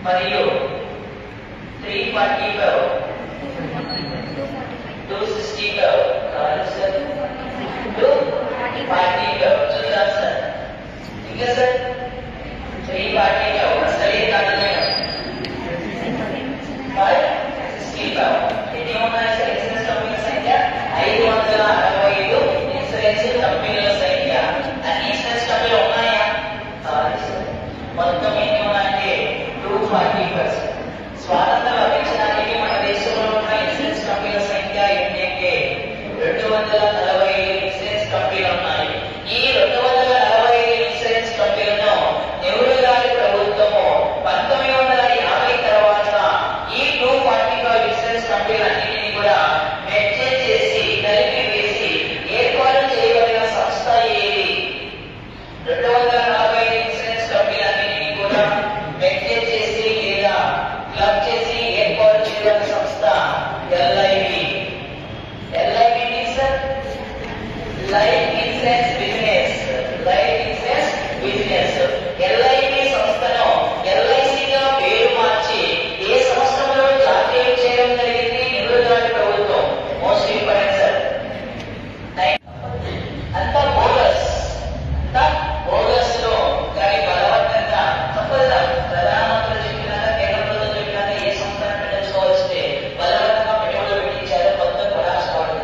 మరియు 345 265 కాదు సార్ 245 చూద్దాం సార్. ఇంకా సార్ 345 అసలే కాదు 565 ఎన్ని ఉన్నాయి సార్? ఇన్సూరెన్స్ కంపెనీల సంఖ్య 565 ఇన్సూరెన్స్ కంపెనీల సంఖ్య. అన్ని ఇన్సూరెన్స్ కంపెనీలు ఉన్నాయా? కాదు సార్. మొత్తం ఎన్ని ఉన్నాయంటే 240%. స్వాతంత్రం లభించడానికి మన దేశంలో ఉన్న ఇన్సూరెన్స్ కంపెనీల సంఖ్య ఏంటంటే 245 ఇన్సూరెన్స్ కంపెనీలు ఉన్నాయి. ఈ 245 ఇన్సూరెన్స్ కంపెనీలను నెహ్రూ గారి ప్రభుత్వము 1950 తర్వాత ఈ 245 ఇన్సూరెన్స్ కంపెనీలన్నింటినీ కూడా మెర్జర్ చేసి కలిపి వేసి ఏర్పాటు చేయబడిన సంస్థ ఏది? 245 ఇన్సూరెన్స్ కంపెనీలన్నింటినీ కూడా మెర్జర్ చేసి లేదా క్లబ్ చేసి ఏర్పాటు చేయబడిన సంస్థ LIB. LIB means life insurance business. Life insurance business. LIB సంస్థను ఎల్ఐసిగా పేరు మార్చి ఏ సంవత్సరంలో జాతీయం చేయడం జరిగింది? నెహ్రూ గారి ప్రభుత్వం. Most important sir. అంతా బోగస్. అంతా బోగస్ లో కానీ బలవంతంగా తప్పదా? ప్రధానమంత్రి చెప్పినాక కేంద్ర ప్రభుత్వం చెప్పినాక ఏ సంస్థను పెట్టించుకోవాల్సిందే బలవంతంగా పెట్టుబడులు పెట్టించారో మొత్తం కూడా రాసుకోవడం.